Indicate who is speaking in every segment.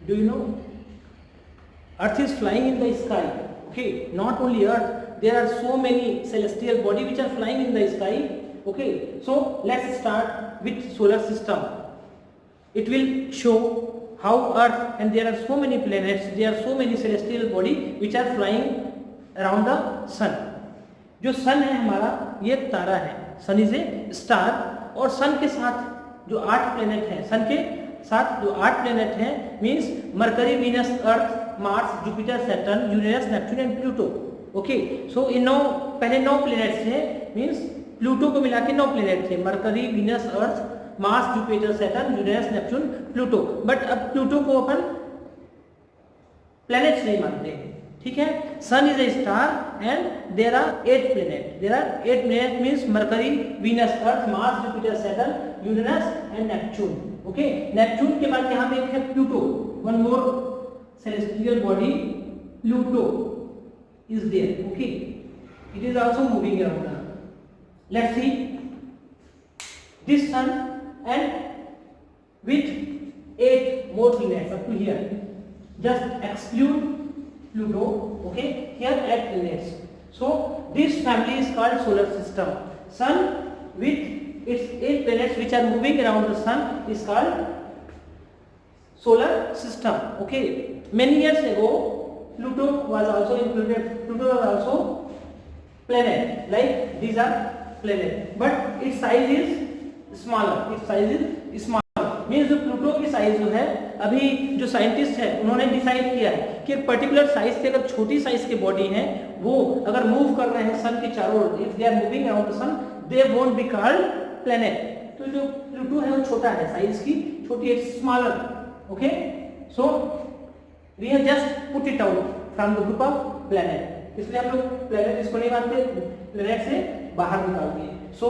Speaker 1: Do you know? Earth is flying in the sky. Okay, not only Earth, there are so many celestial bodies which are flying in the sky. Okay, so let's start with solar system. It will show how Earth, and there are so many planets, there are so many celestial bodies which are flying around the sun. जो सन है हमारा, ये एक तारा है. Sun is a star. और सन के साथ जो 8 प्लेनेट हैं, सन के साथ जो 8 प्लेनेट हैं, means Mercury, Venus, Earth, Mars, Jupiter, Saturn, Uranus, Neptune and Pluto. Okay, so इन 9 पहले 9 प्लेनेट्स थे, मीन्स प्लूटो को मिला के 9 प्लेनेट थे. Mercury, Venus, Earth, Mars, Jupiter, Saturn, Uranus, Neptune, Pluto. But अब प्लूटो को अपन प्लेनेट्स नहीं मानते हैं. ठीक है. Sun is a star and there are 8 planet. There are 8 planet means Mercury, Venus, Earth, Mars, Jupiter, Saturn, Uranus and Neptune. Okay, Neptune के बाद यहाँ पे एक है Pluto. One more celestial body, Pluto is there. Okay, it is also moving around the Earth. Let's see this sun and with 8 more planets up to here. Just exclude Pluto. Okay, here 8 planets. So this family is called solar system. Sun with its 8 planets which are moving around the sun is called solar system. Okay, many years ago Pluto was also included. Pluto was also planet, like these are planet, but its size is smaller. Its size is smaller. Means जो Pluto की size जो है, अभी जो scientist है उन्होंने decide किया है कि एक पर्टिकुलर साइज से अगर छोटी साइज के बॉडी है, वो अगर मूव कर रहे हैं सन के चारों ओर, if they are moving around the sun, they won't be called planet. तो जो प्लूटो है वो छोटा है, साइज की छोटी है, smaller. Okay, so we have just put it out from the group of planet. इसलिए हम लोग planet इसको नहीं मानते, planet से बाहर निकाल दिए. So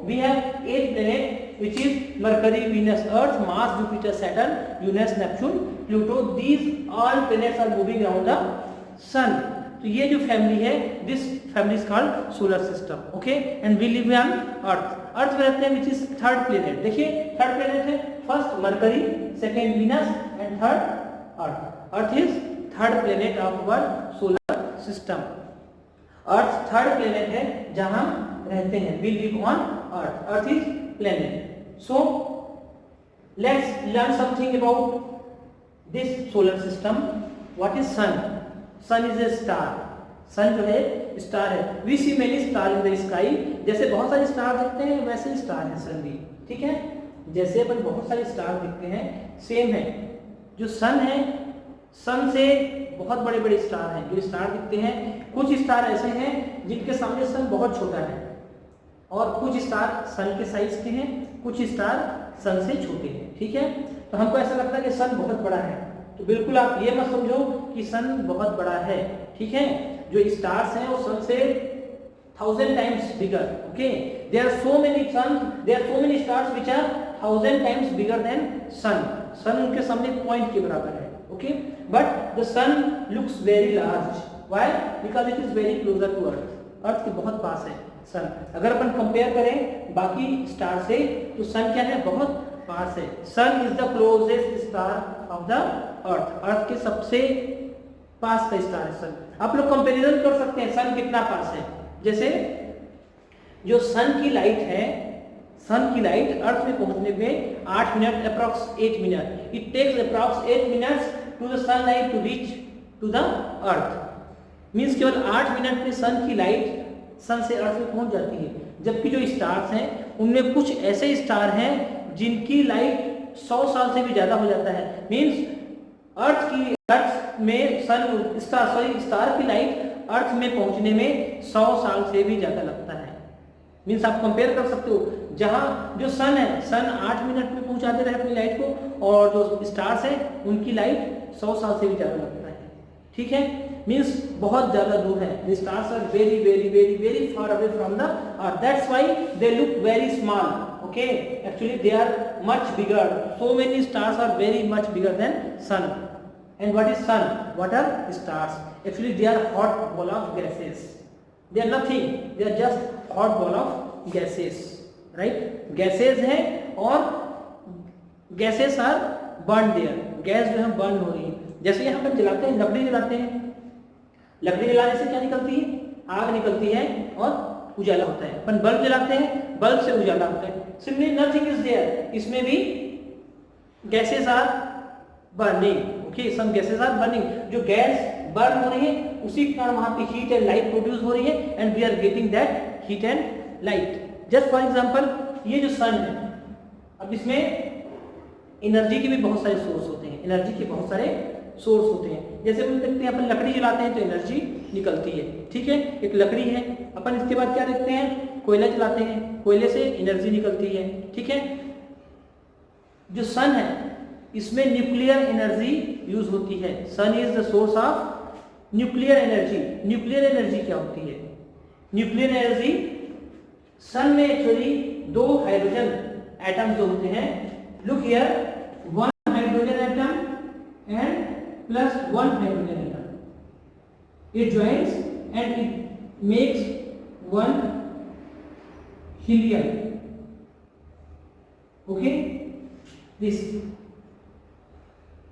Speaker 1: we have 8 planet which is Mercury, Venus, Earth, Mars, Jupiter, Saturn, Uranus, Neptune, Pluto. These all planets are moving around the sun. तो ये जो फैमिली है, this family is called solar system. Okay, and we live on Earth. अर्थ में रहते हैं which is third planet. देखिए third planet है, first Mercury, second Venus and third Earth. Earth is third planet of our solar system. Earth third planet है जहां रहते हैं. We live on Earth. Earth is planet. So let's learn something about this solar system. What is sun? Sun is a star. सन जो है star है. We see many star in the sky. जैसे बहुत सारे स्टार दिखते हैं वैसे star है सन भी. ठीक है, जैसे अपन बहुत सारे स्टार दिखते हैं, सेम है. जो सन है, सन से बहुत बड़े बड़े स्टार हैं जो स्टार दिखते हैं. कुछ स्टार ऐसे हैं जिनके सामने सन बहुत छोटा है, और कुछ स्टार सन के साइज के हैं, कुछ स्टार सन से छोटे हैं. ठीक है, तो हमको ऐसा लगता है कि सन बहुत बड़ा है, तो बिल्कुल आप ये मत समझो कि सन बहुत बड़ा है. ठीक है, जो स्टार्स हैं वो सन से 1000 times bigger. Okay, there are so many sun, there are so many stars which are 1000 times bigger than sun. Sun उनके सामने पॉइंट के बराबर है. Okay, but the sun looks very large. Why? Because it is very closer to earth. Earth के बहुत पास है सन. अगर अपन कंपेयर करें बाकी स्टार से, तो सन क्या है, बहुत पास है. Sun is the closest star of the earth. Earth के सबसे पास का स्टार है सन. आप लोग कंपैरिजन कर सकते हैं सन कितना पास है. जैसे जो सन की लाइट है, सन की लाइट अर्थ में पहुंचने में 8 minute, approx 8 minute. It takes approx 8 minutes to the sunlight to reach to the earth. Means केवल 8 मिनट में सन की लाइट सन से अर्थ में पहुंच जाती है. जबकि जो स्टार्स हैं उनमें कुछ ऐसे स्टार हैं जिनकी लाइट 100 साल से भी ज्यादा हो जाता है. मींस अर्थ में स्टार की लाइट अर्थ में पहुंचने में 100 साल से भी ज्यादा लगता है. मींस आप कंपेयर कर सकते हो, जहां जो सन है, सन 8 मिनट में पहुंचाते रहे अपनी लाइट को, और जो स्टार्स है उनकी लाइट 100 साल से भी ज्यादा लगता है. ठीक है, मींस बहुत ज्यादा दूर है. The stars are very very very very far away from the earth. That's why they look very small. Okay, actually they are much bigger. So many stars are very much bigger than sun. And what is sun? What are stars? Actually they are hot ball of gases. They are nothing. They are just hot ball of gases. Right? Gases है, और gases are burned there. Gas जो है burn हो रही है। जैसे यहाँ पर जलाते हैं, लकड़ी जलाते हैं, लकड़ी जलाने से क्या निकलती है, आग निकलती है और उजाला होता है। अपन बल्ब जलाते हैं, बल्ब से उजाला होता है। सिमिलरली नथिंग इज देयर, इसमें भी gases are burning, okay, some gases are burning. जो गैस बर्न हो रही है उसी के कारण वहां पे हीट एंड लाइट प्रोड्यूस हो रही है, and we are getting that heat and light. Just for example, ये जो सन है, अब इसमें एनर्जी के भी बहुत सारे सोर्स होते हैं, एनर्जी के बहुत सारे सोर्स होते हैं। जैसे हम देखते हैं, अपन लकड़ी जलाते हैं तो एनर्जी निकलती है, ठीक है, एक लकड़ी है। अपन इसके बाद क्या देखते हैं, कोयला जलाते हैं, कोयले से एनर्जी निकलती है, ठीक है। जो सन है इसमें न्यूक्लियर एनर्जी यूज होती है। Sun is the source of nuclear energy. Nuclear energy क्या होती है, न्यूक्लियर एनर्जी, सन में एक्चुअली 2 हाइड्रोजन एटम जो होते हैं, look here, 1 hydrogen atom and plus 1 hydrogen atom. It joins and it makes 1 helium. Okay, this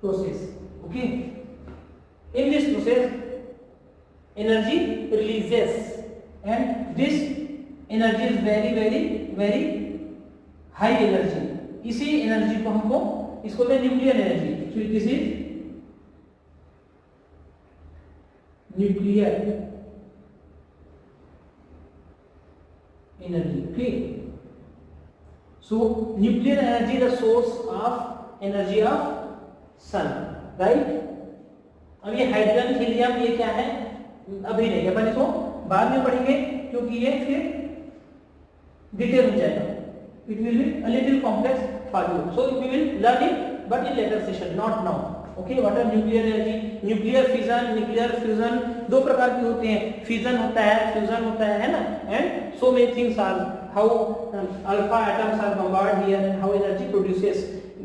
Speaker 1: process. Okay, in this process energy releases, and this energy is very very very high energy. इसी energy को हमको इसको बोलते हैं nuclear energy. So this is nuclear energy, okay. So nuclear energy the source of energy of sun, right? अब ये hydrogen, helium, ये क्या है अभी नहीं, अपन इसको बाद में पढ़ेंगे क्योंकि ये फिर डिटेल हो जाएगा। It will be a little complex for you, so we will learn it but in later session, not now. Okay, what are nuclear energy, nuclear fission, nuclear fusion, 2 प्रकार के होते हैं, फिजन होता है, फ्यूजन होता है ना, and so many things are, how alpha atoms are bombard here and how energy produces,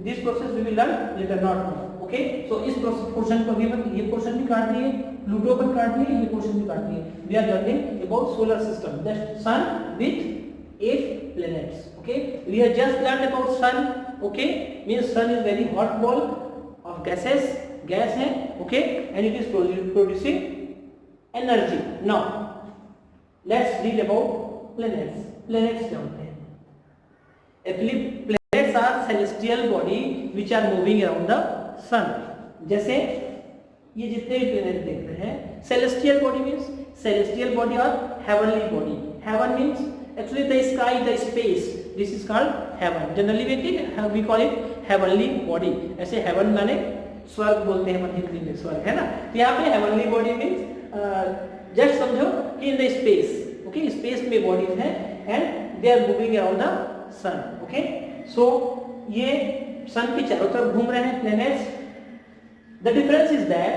Speaker 1: this process we will learn later, not now, okay. So इस पोर्शन को भी, ये पोर्शन भी काट लिए, प्लूटो पर काट लिए, ये पोर्शन भी काट लिए। We are learning about solar system, that sun with 8 planets, okay. We have just learned about sun, okay, means sun is very hot ball of gases, gas है, okay, and it is producing energy. Now let's read about planets. Planets क्या होते हैं? Actually planets are celestial body which are moving around the sun. जैसे ये जितने भी planet देख रहे हैं, celestial body means celestial body or heavenly body. Heaven means actually the sky, the space. This is called heaven. Generally we call it heavenly body. ऐसे heaven माने स्वर्ग बोलते हैं अपन हिंदी में, स्वर्ग है ना। तो यहाँ पे heavenly body means just समझो कि in the space, okay, space में bodies हैं and they are moving around the sun, okay. So ये sun के चारों तरफ घूम रहे हैं planets. The difference is that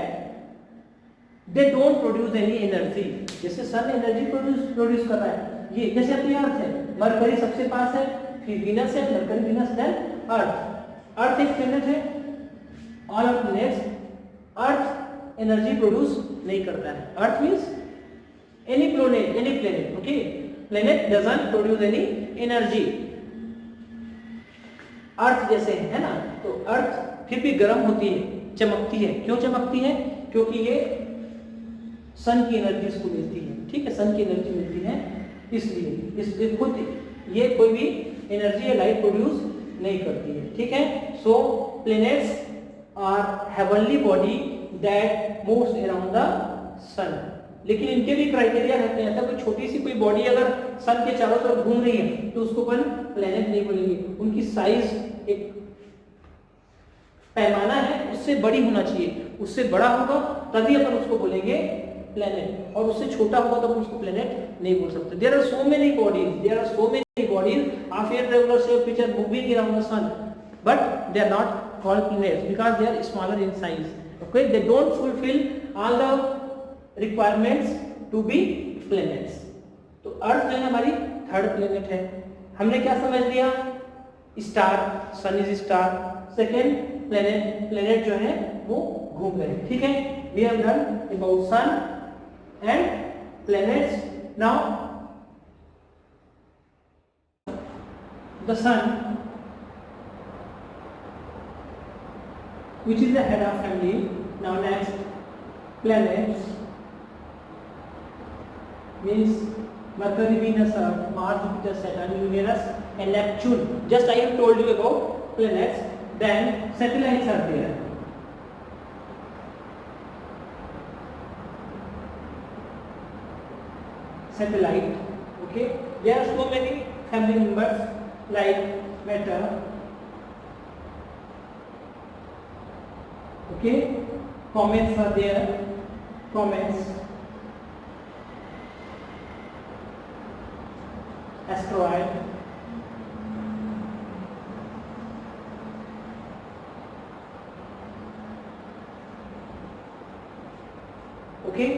Speaker 1: they don't produce any energy. जैसे sun energy produce कर रहा है, ये जैसे अपनी अर्थ है, मरकरी सबसे पास है, फिर वीनस है, Mercury, Venus, then Earth. Earth एक प्लेनेट है, all of planets, earth energy produce नहीं करता है। Earth means any planet, okay, planet doesn't produce any energy. Earth जैसे है ना, तो अर्थ फिर भी गर्म होती है, चमकती है। क्यों चमकती है? क्योंकि ये सन की एनर्जी इसको मिलती है, ठीक है, सन की एनर्जी मिलती है, इसलिए खुद ये कोई भी एनर्जी या लाइट प्रोड्यूस नहीं करती है, ठीक है। So planets are heavenly body that moves around the sun. लेकिन इनके भी क्राइटेरिया रहते हैं, ऐसा कोई छोटी सी कोई बॉडी अगर सन के चारों तरफ घूम रही है तो उसको अपन प्लैनेट नहीं बोलेंगे। उनकी साइज एक पैमाना है, उससे बड़ी होना चाहिए, उससे बड़ा होगा तभी अपन उसको बोलेंगे प्लैनेट, और उससे छोटा होगा तो उसको प्लैनेट नहीं बोल सकते। There are so many bodies of irregular shape which are moving around the sun, but they are not called planets because they are smaller in size, okay, they don't fulfill all the requirements to be planets। तो अर्थ जो है हमारी third planet है। हमने क्या समझ लिया? Star, sun is star. Second planet जो है वो घूम रहे हैं, ठीक है। We have learn about sun and planets. Now the sun which is the head of family. Now next, planets means Mercury, Venus, Earth, Mars, Jupiter, Saturn, Uranus and Neptune. Just I have told you about planets. Then satellites are there. Satellite, okay, there are so many family members like matter, okay, comets are there, comets, asteroid, okay.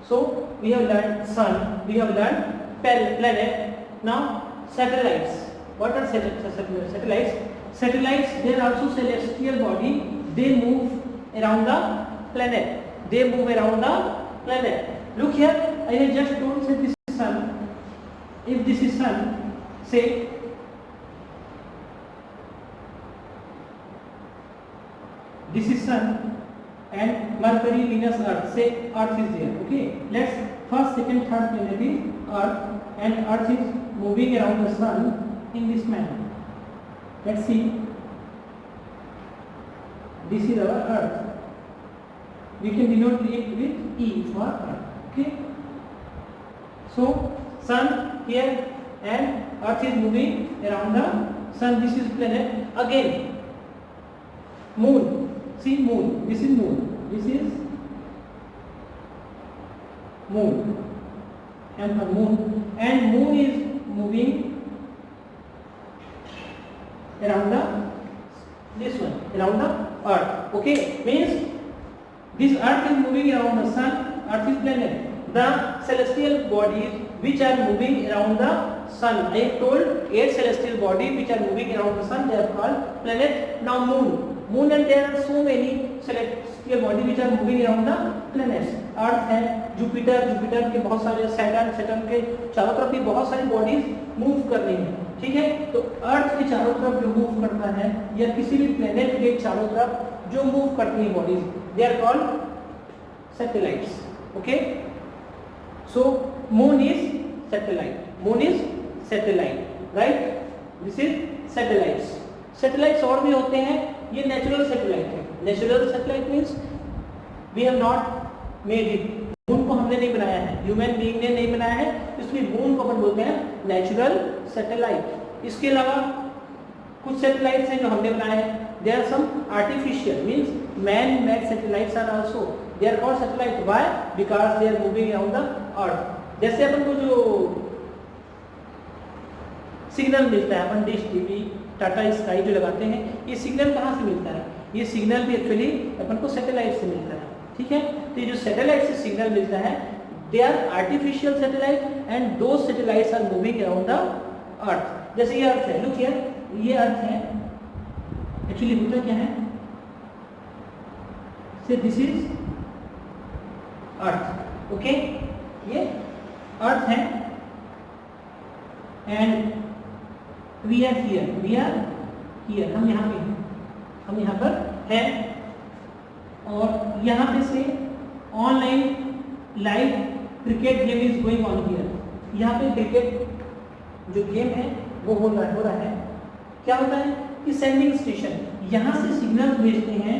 Speaker 1: So we have learned sun, we have learned planet. Now satellites. What are satellites? Satellites, they are also celestial body. They move around the planet. They move around the planet. Look here, I have just told, say this is sun. If this is sun, say this is sun and Mercury, Venus, Earth. Say Earth is there. Okay. Let's first, second, third planet is Earth, and Earth is moving around the sun in this manner. Let's see. This is our Earth. We can denote it with E for Earth. Okay. So sun here and Earth is moving around the sun. This is planet. Again, moon. See moon. This is moon. This is moon. And the moon. And moon is moving around the this one, around the Earth. Okay, means this Earth is moving around the sun. Earth is planet. The celestial bodies which are moving around the sun. I have told 8 celestial bodies which are moving around the sun. They are called planet. Now moon. Moon, and there are so many celestial bodies which are moving around the planets. Earth है, Jupiter, Jupiter के बहुत सारे, Saturn, Saturn के चारों तरफ भी बहुत सारी बॉडीज मूव कर रही हैं. ठीक है, तो अर्थ के चारों तरफ जो मूव करता है या किसी भी प्लेनेट के चारों तरफ जो मूव करती है bodies, they are called satellites. Okay, so moon is satellite. Moon is satellite, right. This is satellites. Satellites और भी होते हैं. ये नेचुरल सैटेलाइट है. Natural satellite means we have not made it. Moon को हमने नहीं बनाया है, ह्यूमन बीइंग ने नहीं बनाया है, इसलिए मून को अपन बोलते हैं नेचुरल सैटेलाइट. इसके अलावा कुछ सैटेलाइट्स हैं जो हमने बनाए हैं. There are some artificial means man made satellites are also. They are called satellite. Why? Because they are moving around the earth. जैसे अपन को जो सिग्नल मिलता है, अपन डिश टीवी, टाटा स्काई जो लगाते हैं, ये सिग्नल कहाँ से मिलता है? ये सिग्नल भी एक्चुअली अपन को सैटेलाइट से मिलता है. ठीक है, तो ये जो सैटेलाइट से सिग्नल मिलता है, they are artificial satellite and those satellites are moving around the earth. जैसे ये अर्थ है, लुक हियर, ये अर्थ है. एक्चुअली होता क्या है, से दिस इज अर्थ. ओके, ये अर्थ है and we are here. We are here, हम यहाँ पे हैं, हम यहाँ पर हैं. और यहाँ पे से online live cricket game is going on here. यहाँ पे क्रिकेट जो गेम है वो हो रहा है. क्या होता है कि सेंडिंग स्टेशन यहाँ से सिग्नल भेजते हैं,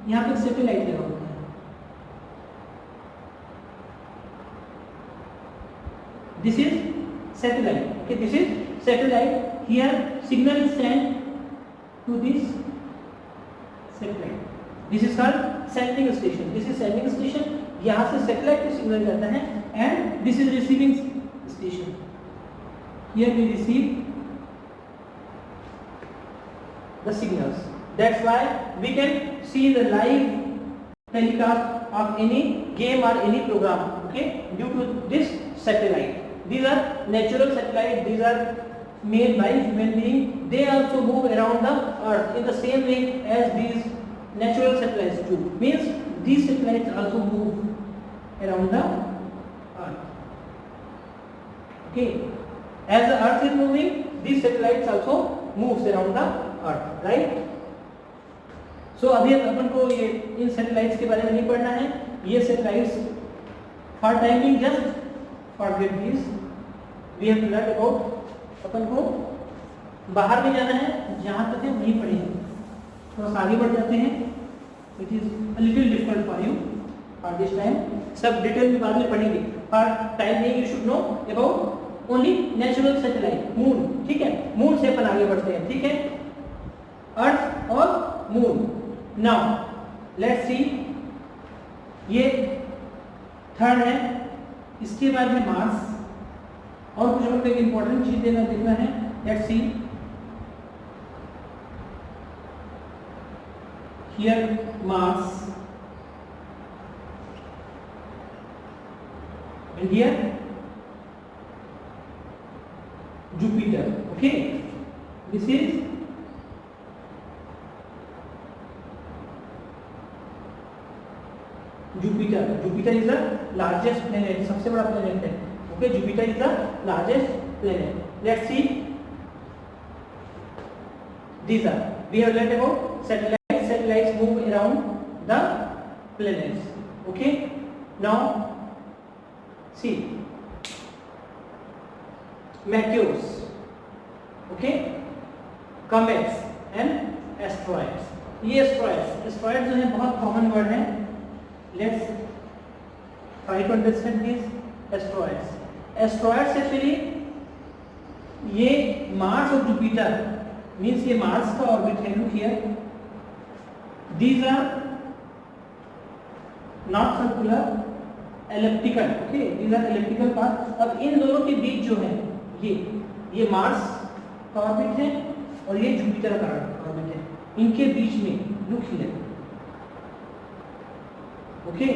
Speaker 1: यहाँ पर सैटेलाइट लगा होता है. This is satellite. Okay, this is satellite. Here signal is send to this satellite. This is called sending station. This is sending station. यहाँ से सैटेलाइट को सिग्नल जाता है and this is receiving station. Here we receive the signals. That's why we can see the live telecast of any game or any program, okay, due to this satellite. These are natural satellites. These are made by human being. They also move around the earth in the same way as these natural satellites do. Means these satellites also move around the earth. Okay, as the earth is moving, these satellites also moves around the earth, right? सो अभी अपन को ये इन satellites के बारे में नहीं पढ़ना है। ये satellites for timing just forget this, we have to learn about, अपन को बाहर में जाना है, जहाँ तक है वहीं पढ़ेंगे। थोड़ा सा आगे बढ़ जाते हैं, it is a little difficult for you for this time, सब डिटेल में बाद में पढ़ेंगे। For time you should know about only natural satellite moon, ठीक है। मून से अपन आगे बढ़ते हैं, ठीक है, अर्थ और मून। नाउ लेट्स सी, ये थर्ड है, इसके बाद में मार्स, और कुछ लोग एक इंपॉर्टेंट चीज देना देखना है। Let's see here Mars and here Jupiter, okay, this is Jupiter. Jupiter is the largest planet, सबसे बड़ा planet है, okay, Jupiter is the largest planet. Let's see, these are, we have learned about satellites. Satellites move around the planets, okay. Now see meteors, okay, comets and asteroids. ये asteroids जो है बहुत common word है। Let's try to understand this asteroids. Asteroids actually ये Mars और Jupiter, means ये Mars का orbit है, look here, these are not circular, elliptical, okay, these are elliptical path. अब इन दोनों के बीच जो है ये मार्स का ऑर्बिट है और ये जुपिटर का ऑर्बिट है, इनके बीच में look here, okay,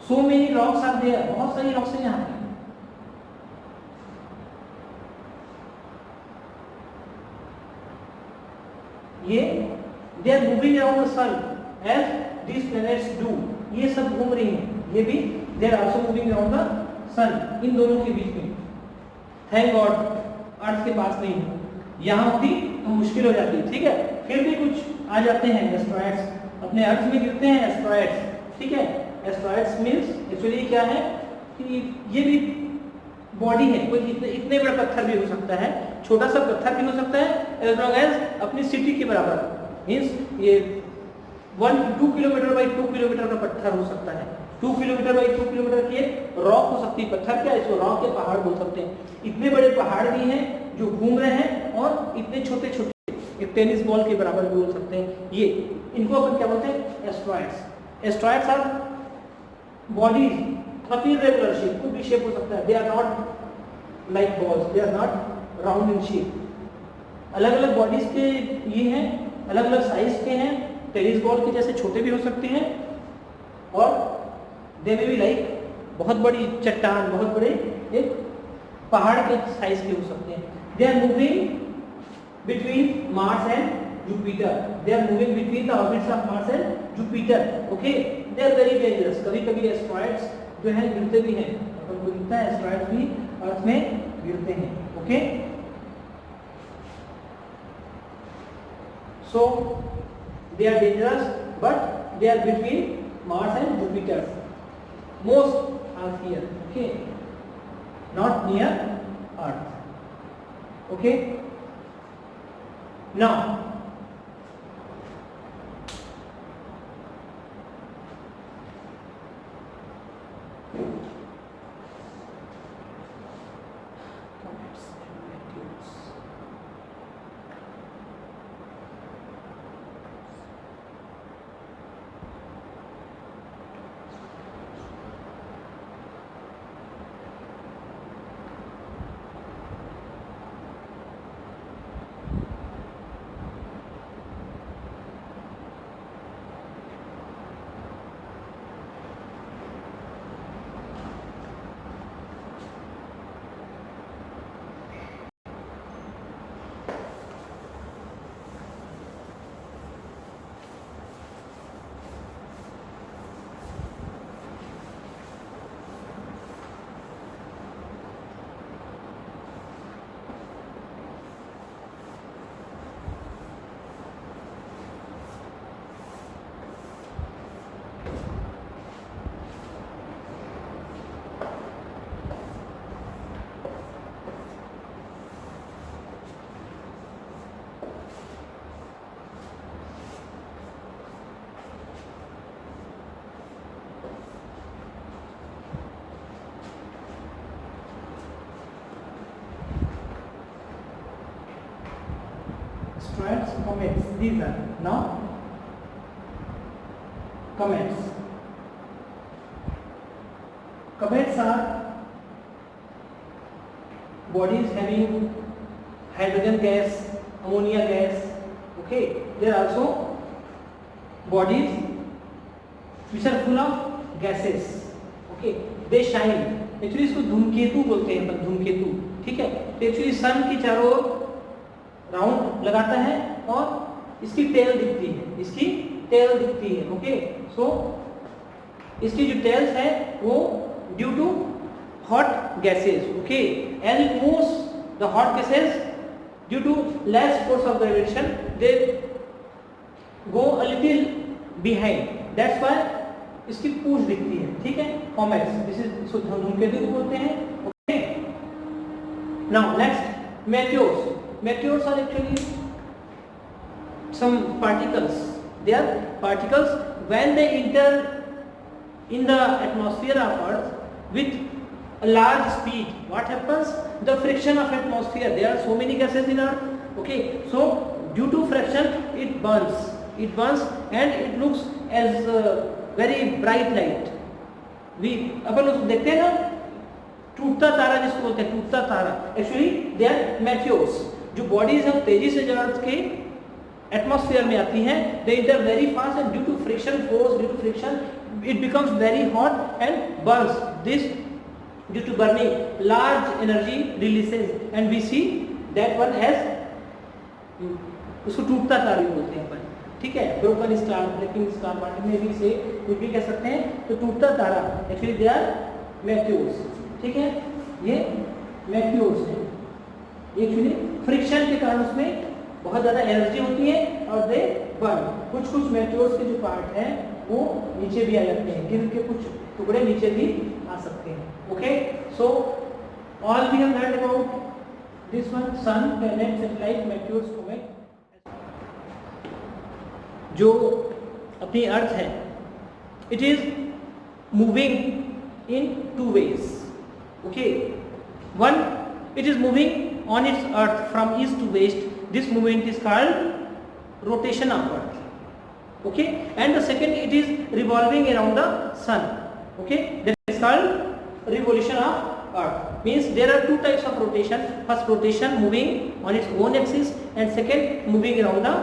Speaker 1: so many rocks are there, बहुत सारी रॉक्स हैं यहाँ पे। ये they are moving around the sun as this planets do, ये सब घूम रही हैं, ये भी they are also moving around the sun, इन दोनों के बीच में। थैंक गॉड अर्थ के पास नहीं है, यहाँ होती तो मुश्किल हो जाती, ठीक है। फिर भी कुछ आ जाते हैं एस्ट्रॉइड्स, अपने अर्थ में गिरते हैं एस्ट्रॉइड्स, ठीक है। एस्ट्रॉइड्स मींस एक्चुअली क्या है कि ये भी बॉडी है, कोई इतने बड़ा पत्थर भी हो सकता है, छोटा सा पत्थर भी हो सकता है, एज लॉन्ग एज अपनी सिटी के बराबर, मींस ये 1-2 किलोमीटर बाई 2 किलोमीटर का पत्थर हो सकता है, 2 किलोमीटर बाई 2 किलोमीटर की रॉक हो सकती है, पत्थर क्या, इसको रॉक के पहाड़ बोल सकते हैं। इतने बड़े पहाड़ भी हैं जो घूम रहे हैं, और इतने छोटे छोटे एक टेनिस बॉल के बराबर भी बोल सकते हैं। ये इनको अपन क्या बोलते हैं, asteroids. Asteroids are bodies of irregular shape, कोई भी शेप हो सकता है, they are not like balls, they are not round in shape. अलग अलग बॉडीज के ये हैं, अलग अलग साइज के हैं, टेनिस बॉल के जैसे छोटे भी हो सकते हैं, और दे में भी लाइक बहुत बड़ी चट्टान, बहुत बड़े एक पहाड़ के साइज के हो सकते हैं। They are moving between Mars and Jupiter, they are moving between the orbits of Mars and Jupiter, okay. They are very dangerous, कभी कभी एस्ट्रॉइड्स जो है गिरते भी हैं, अपन को दिखता है एस्ट्रॉइड्स भी अर्थ में गिरते हैं, okay. So they are dangerous, but they are between Mars and Jupiter. Most are here, okay, not near Earth, okay. Now asteroids, comets. These are now comets. Comets are bodies having hydrogen gas, ammonia gas. Okay, there are also bodies which are full of gases. Okay, they shine. Actually इसको धूमकेतु बोलते हैं अपन, धूमकेतु, ठीक है। तो actually सन की चारों राउंड लगाता है और इसकी टेल दिखती है, इसकी टेल दिखती है। ओके, सो इसकी जो टेल्स है वो due to hot gases. Okay, and it moves the hot gases due to less force of gravitation, they go a little behind, that's why इसकी पूंछ दिखती है, ठीक है। कॉमेट्स, दिस इज इसको धूमकेतु बोलते हैं। Okay, now next meteors. Meteors are actually some particles, they are particles when they enter in the atmosphere of earth with a large speed, what happens? The friction of atmosphere, there are so many gases in earth. Okay, so due to friction it burns and it looks as very bright light. we अपन उसको देखते हैं ना, टूटता तारा जिसको बोलते हैं, टूटता तारा, actually they are meteors. जो बॉडीज है तेजी से जो अर्थ के एटमॉस्फेयर में आती हैं, they enter very fast and due to friction force, due to friction it becomes very hot and burns. This due to burning large energy releases and we see that one as, उसको टूटता तारा भी बोलते हैं अपन, ठीक है। Broken star, breaking star, water में भी से कुछ भी कह सकते हैं। तो टूटता तारा एक्चुअली दे आर मेटियोर्स, ठीक है। ये मेटियोर्स है, एक्चुअली फ्रिक्शन के कारण उसमें बहुत ज़्यादा एनर्जी होती है और दे बर्न। कुछ मेटियोर्स के जो पार्ट हैं वो नीचे भी आ जाते हैं, गिर के कुछ टुकड़े नीचे भी आ सकते हैं। Okay, so all we have learned about this one, sun, planet, satellite, meteors, comet. जो अपनी अर्थ है, it is moving in two ways. Okay, one, it is moving on its earth from east to west, this movement is called rotation of earth. Okay, and the second, it is revolving around the sun. Okay, that is called revolution of earth. Means there are two types of rotation. First, rotation moving on its own axis, and second, moving around the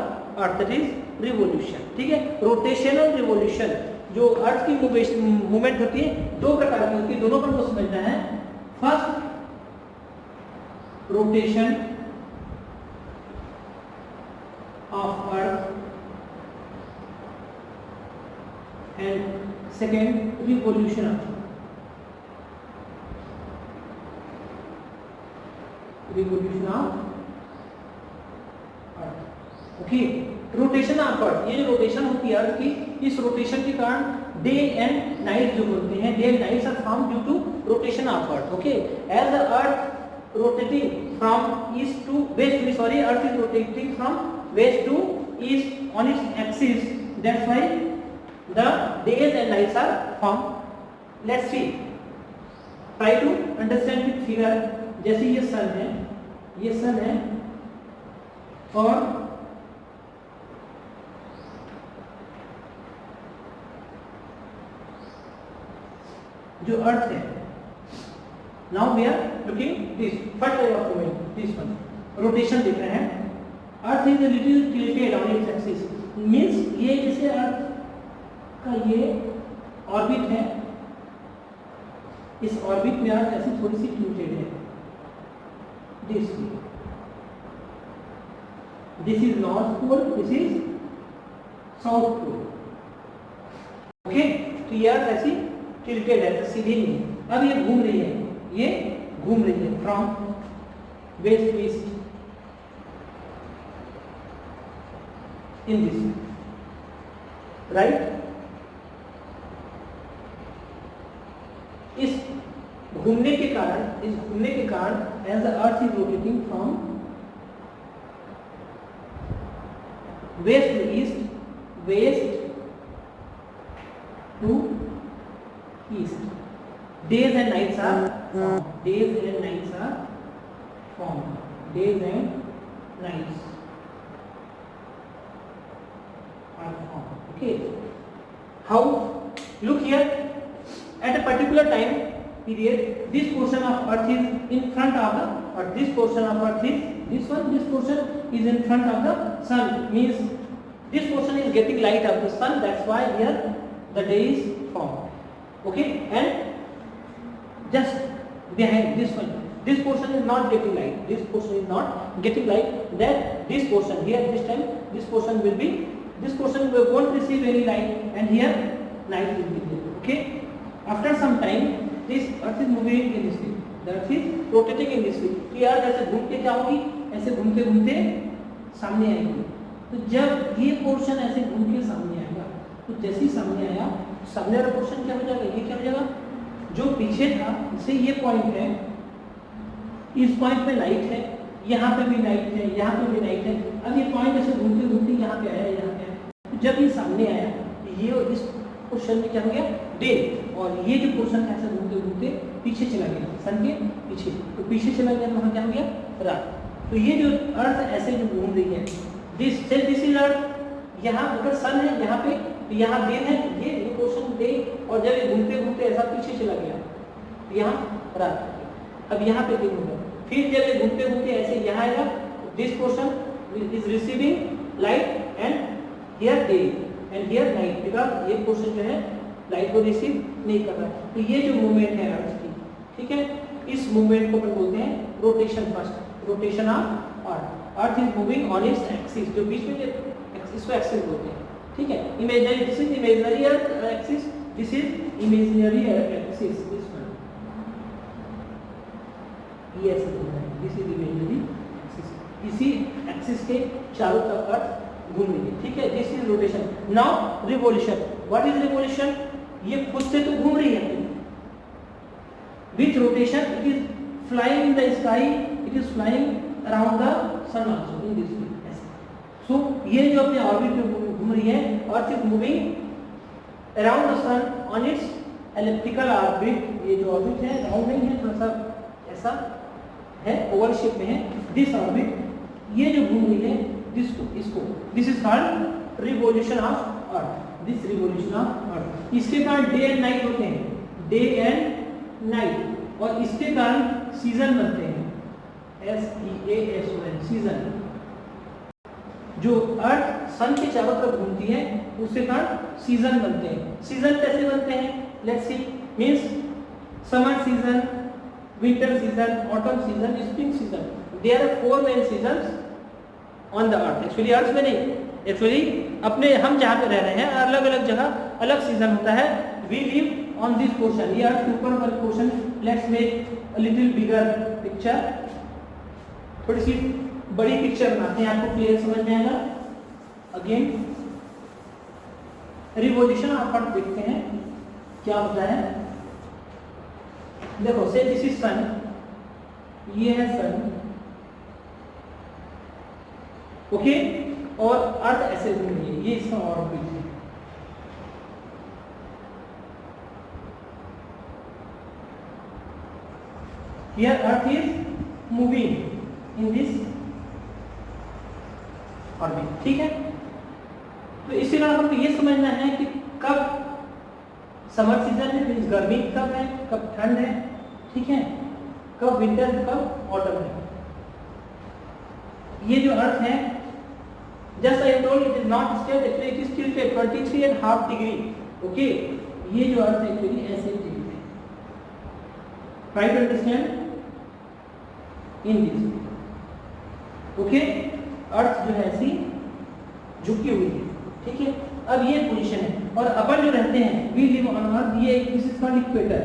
Speaker 1: earth, that is revolution. ठीक है, rotation और revolution जो अर्थ की movement होती है दो प्रकार की होती है, दोनों को समझना है। First, rotation of earth and second, revolution of earth. Okay, rotation of अर्थ, ये जो रोटेशन होती है अर्थ की, इस रोटेशन के कारण डे एंड नाइट जो बोलते हैं, day and nights are form due to rotation of earth. Okay, as the earth rotating from east to west, sorry, earth is rotating from west to east on its axis, that's why the days and nights are formed. Let's see, try to understand with figure। जैसे ये सन है, ये सन है और जो earth है, now we are looking this first type of movement, this one rotation देख रहे हैं। अर्थ is a little tilted on its axis, means ये जैसे अर्थ का ये ऑर्बिट है, इस ऑर्बिट में अर्थ ऐसी थोड़ी सी टिल्टेड है। This is north pole, this is south pole. Okay, तो ये अर्थ ऐसी टिल्टेड है, सीधी नहीं। अब ये घूम रही है, ये घूम रही है from west to east in this, right. इस घूमने के कारण as the earth is rotating from west to east, west to east, days and nights are formed, days and nights are formed, days and nights Okay, how? Look here, at a particular time period, this portion of earth is in front of the, or this portion of earth is this one, this portion is in front of the sun, means this portion is getting light of the sun, that's why here the day is formed. Okay, and just behind this one, this portion is not getting light, this portion is not getting light, that this portion here, this time this portion will be, this portion won't receive any light, and here light will be there. Okay, after some time this earth is moving in this way, the earth is rotating in this way, तो यार जैसे घूम के क्या होगी, ऐसे घूमते घूमते सामने आएगी, तो जब ये पोर्शन ऐसे घूम के सामने आएगा, तो जैसे ही सामने आया, सामने वाला पोर्शन क्या हो जाएगा, ये क्या हो जाएगा, जो पीछे था, जैसे ये पॉइंट है, इस पॉइंट पे लाइट है, यहाँ पे भी लाइट है, यहाँ पे भी लाइट है, अब ये पॉइंट ऐसे घूमते घूमते यहाँ पे आया, यहाँ पे आया, तो जब ये सामने आया, ये इस पोर्शन में क्या हो गया, डे, और ये जो पोर्शन है ऐसे घूमते घूमते पीछे चला गया, सन के पीछे, तो पीछे चला गया तो वहाँ क्या हो गया, रात। तो ये जो अर्थ ऐसे जो घूम रही है, दिस इज अर्थ, यहाँ अगर सन है यहाँ पे, तो यहाँ दिन है, ये पोर्शन डे, और जब ये घूमते घूमते ऐसा पीछे चला गया, तो यहाँ रात, अब यहाँ पे दिन होगा, फिर जब ये घूमते घूमते ऐसे यहाँ आएगा, this portion is receiving light and here day and here night, because ये पोर्शन जो है लाइट को रिसीव नहीं कर रहा है। तो ये जो मूवमेंट है अर्थ की, ठीक है, इस मूवमेंट को अपन बोलते हैं rotation, first rotation of earth, earth is moving on its axis, जो बीच में इसको एक्सिस बोलते हैं, ठीक है, imaginary, this is imaginary earth axis, this is imaginary axis, this one, ये ऐसे बोल रहा है, दिस इज इमेजिनरी एक्सिस, इसी एक्सिस के चारों तरफ अर्थ घूम रही है, ठीक है, this is rotation. Now revolution, what is revolution, ये खुद से तो घूम रही है, with rotation it is flying in the sky, it is flying around the sun also in this way, so ये जो अपने ऑर्बिट में घूम रही है, earth is moving around the sun on its elliptical orbit, ये जो ऑर्बिट है राउंड नहीं है, थोड़ा सा ऐसा है, ओवल शेप में है, दिस ऑर्बिट, ये जो घूम रही है, इसको this is called revolution of earth, this revolution of earth. इसके कारण डे एंड नाइट होते हैं, डे एंड नाइट, और इसके कारण सीजन बनते हैं, SEASON, सीजन। जो अर्थ सन के चारों तरफ घूमती है उसके कारण सीजन बनते हैं। सीजन कैसे बनते हैं, let's see, means summer season, winter season, autumn season, spring season, there are 4 main seasons on the earth. Actually earth में नहीं, एक्चुअली अपने हम जहाँ पे रह रहे हैं अलग अलग जगह अलग सीजन होता है। We live on this portion, ये अर्थ के ऊपर वाला portion. Let's make a little bigger picture, थोड़ी सी बड़ी पिक्चर बनाते हैं, आपको क्लियर समझ में आएगा। अगेन रिवॉल्यूशन ऑफ अर्थ देखते हैं क्या होता है। देखो, से दिस इज सन, ये है सन, ओके, और अर्थ ऐसे घूम रही है, ये इसका ऑर्बिट है। Here Earth is moving in this orbit, ठीक है। तो इसी तरह हमको ये समझना है कि कब समर सीजन है, मीन्स गर्मी कब है, कब ठंड है, ठीक है, कब विंटर, कब ऑटम है। ये जो अर्थ है, just I told, it is not state, actually it is tilted 23.5 degree, okay. ये जो अर्थ है एक्चुअली ऐसे टिल्ट है, try to understand in this, okay. Earth जो है ऐसी झुकी हुई है, ठीक है। अब ये पोजीशन है, और अपन जो रहते हैं, वी लिव ऑन अर्थ, ये this is called equator,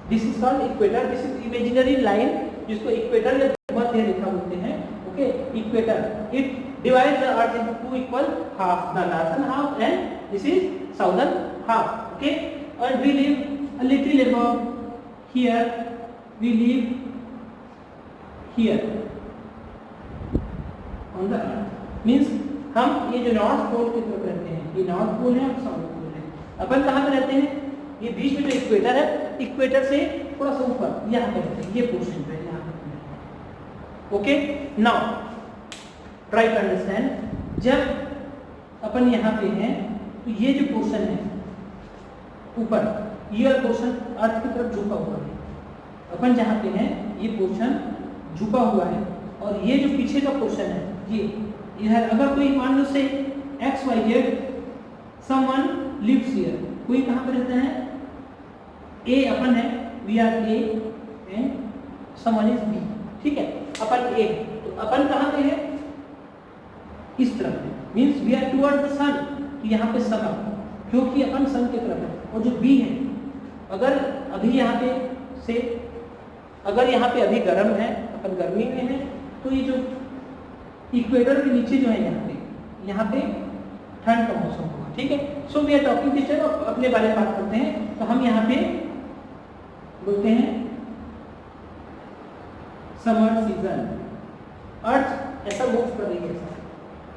Speaker 1: this is called equator, this is imaginary line जिसको इक्वेटर या मध्य रेखा बोलते हैं, okay. Equator, it divides the earth into 2 equal half, the northern half and this is southern half, okay. And we live a little above here, we live here on the earth, means हम ये जो north pole की तरफ रहते हैं, ये north pole है और साउथ पोल है। अपन कहाँ पे रहते हैं, ये बीच में जो इक्वेटर है, इक्वेटर से थोड़ा सा ऊपर यहाँ पे रहते हैं, ये पोर्शन पे यहाँ पे, okay. Now try to understand, जब अपन यहाँ पे हैं, तो ये जो पोर्शन है ऊपर, ये वाला पोर्शन अर्थ की तरफ झुका हुआ है। अपन जहाँ पे हैं ये पोर्शन झुका हुआ है, और ये जो पीछे का पोर्शन है ये है। अगर कोई मान लो say x y z someone lives here, कोई कहाँ पे रहता है, ए अपन है, we are A and someone is B, ठीक है। अपन ए, तो अपन कहाँ पे है, इस तरफ है, means we are toward the sun, तो यहाँ पे सन है क्योंकि अपन सन की तरफ है। और जो बी है, अगर अभी यहाँ पे से, अगर यहाँ पे अभी गर्म है, अपन गर्मी में है, तो ये जो इक्वेटर के नीचे जो है यहाँ पे ठंड का मौसम होगा, ठीक है। So we are talking this time, अपने बारे में बात करते हैं। तो हम यहाँ पे बोलते हैं समर सीजन। अर्थ ऐसा मूव कर रही है,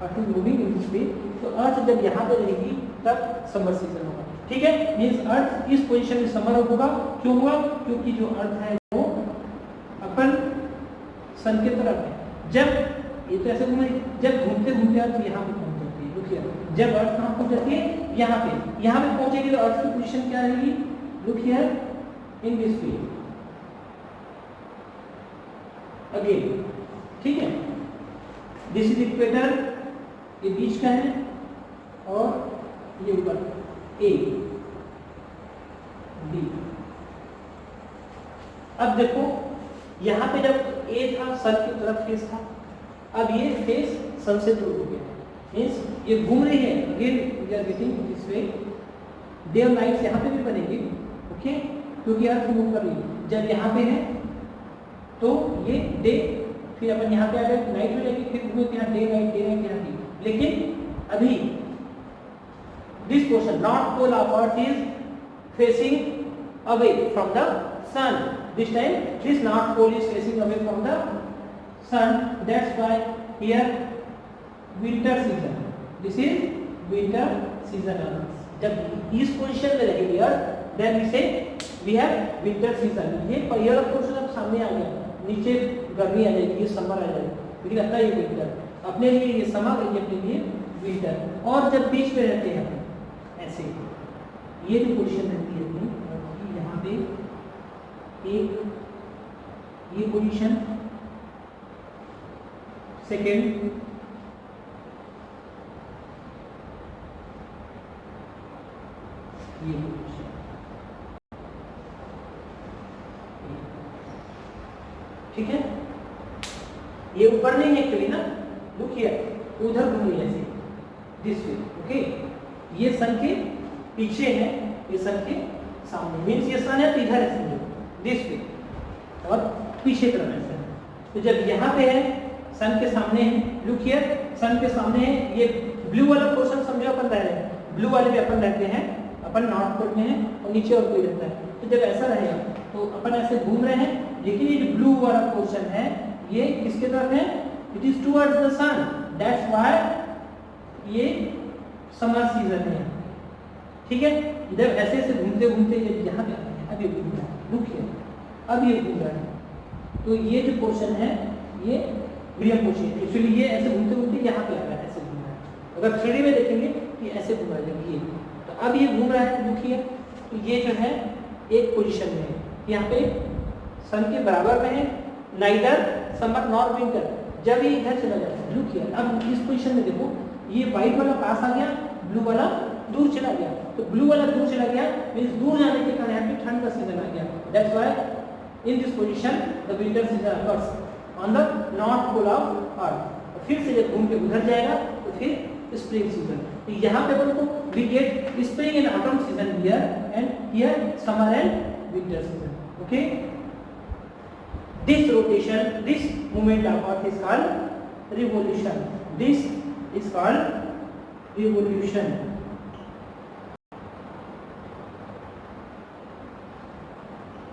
Speaker 1: earth is moving in this वे, तो अर्थ जब यहाँ पे रहेगी तब समर सीजन होगा, ठीक है। मीन्स अर्थ इस पोजीशन में समर होगा। क्यों हुआ, क्योंकि जो अर्थ है वो अपन सन की तरफ है। जब ये तो ऐसे घूमे, जब घूमते घूमते अर्थ यहाँ पे पहुंच जाती है, रुकिए, जब अर्थ कहाँ पहुंच जाती है, यहाँ पे पहुंचेगी तो अर्थ की पोजीशन क्या रहेगी, look here in this way again, ठीक है। दिस इज इक्वेटर, ये बीच का है, और ये ऊपर ए बी। अब देखो यहाँ पे जब ए था सन की तरफ फेस था, अब ये फेस सन से दूर हो गया, मीन्स ये घूम रही है। Again we are getting this way, day और नाइट यहाँ पे भी बनेगी, ओके, क्योंकि अर्थ मूव कर रही है। जब यहाँ पे है तो ये डे, फिर अपन यहाँ पे आ गए नाइट में जाएगी, फिर घूमे यहाँ डे नाइट यहाँ की। लेकिन अभी this portion north pole of earth is facing away from the sun. This time this north pole is facing away from the sun, that's why here winter season, this is winter season. जब इस position में रहेगी earth, then we say we have winter season. ये पहला portion अब सामने आ गया, नीचे गर्मी आ जाएगी, ये समर आ जाएगी, लेकिन अपना ये विंटर, अपने लिए ये समर, ये अपने लिए विंटर। और जब बीच में रहते हैं ऐसे, ये जो पोजीशन रहती है अपनी, यहाँ पे एक ये पोजीशन, सेकेंड ये पोजीशन, ठीक है। ये ऊपर नहीं है एक्चुअली ना, लुक हियर, उधर घूम रही है ऐसे, दिस वे, ओके। ये सन के पीछे है, ये सन के सामने, मीन्स ये सन है तो इधर है समझो, दिस वे, और पीछे तरफ ऐसे। तो जब यहाँ पे है सन के सामने है, लुक हियर, सन के सामने है, ये ब्लू वाला पोर्शन समझो अपन रह रहे हैं, ब्लू वाले भी अपन रहते हैं, अपन नॉर्थ पोल में है, और नीचे और कोई रहता है। तो जब ऐसा रहेगा तो अपन ऐसे घूम रहे हैं, लेकिन ये जो ब्लू वाला पोर्शन है ये किसके तरफ है, it is towards the sun, that's why ये समर सीजन है, ठीक है। जब ऐसे ऐसे घूमते घूमते ये यहाँ पे आते हैं, अब ये घूम रहा है, रुकिए, अब ये घूम रहा है, तो ये जो पोर्शन है ये ग्रीन पोर्शन है, एक्चुअली ये ऐसे घूमते घूमते यहाँ पे आ रहा है, ऐसे घूम रहा है। अगर 3D में देखेंगे कि ऐसे घूम रहा है, ये तो अब ये घूम रहा है, रुकिए, तो ये जो है एक पोजीशन में है, यहाँ पे सन के बराबर में है, नाइदर समर नॉर विंटर। जब ये इधर चला जाता है, लुक हियर, अब इस पोजीशन में देखो, ये व्हाइट वाला पास आ गया, ब्लू वाला दूर चला गया, तो ब्लू वाला दूर चला गया, मींस दूर जाने के कारण यहाँ पे ठंड का सीजन आ गया, that's why in this position the winter season occurs on the north pole of earth. फिर से जब घूम के उधर जाएगा तो फिर स्प्रिंग सीजन, तो यहाँ पे बोलो we get spring and autumn season here, and here summer and winter season, okay. This rotation, this movement of Earth is called revolution. This is called revolution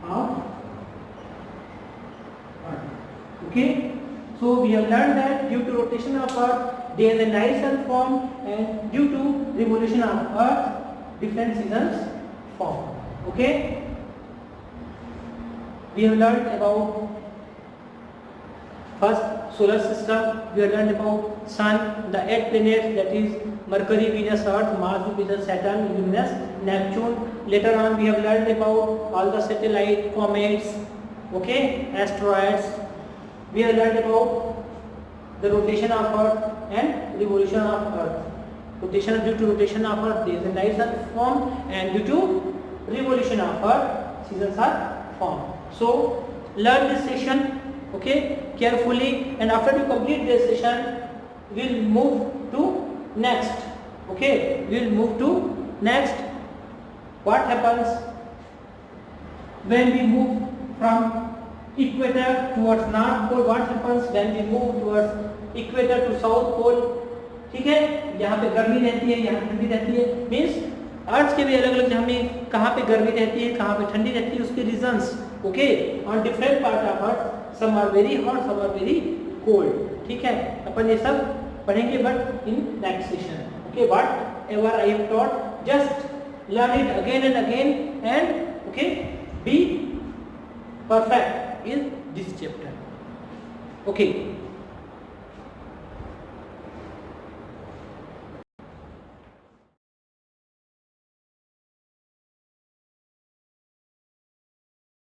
Speaker 1: of Earth. Okay. So we have learned that due to rotation of Earth, day and night are formed, and due to revolution of Earth, different seasons form. Okay. We have learned about first solar system. We have learned about Sun, the 8 planets, that is Mercury, Venus, Earth, Mars, Jupiter, Saturn, Uranus, Neptune. Later on we have learned about all the satellite, comets, okay, asteroids. We have learned about the rotation of Earth and revolution of Earth. Rotation, due to rotation of Earth, days and nights are formed, and due to revolution of Earth, seasons are formed. So learn this session, okay, carefully, and after you complete this session, we'll move to next. Okay, we'll move to next. What happens when we move from equator towards north pole? What happens when we move towards equator to south pole? ठीक है, यहाँ पे गर्मी रहती है, यहाँ ठंडी रहती है, मीन्स अर्थ के भी अलग अलग हमें कहाँ पे गर्मी रहती है, कहाँ पे ठंडी रहती है, उसके reasons, okay, on different part of earth, some are very hot, some are very cold. ठीक है, अपन ये सब पढ़ेंगे but in next session. Okay, whatever I have taught, just learn it again and again, and okay, be perfect in this chapter. Okay.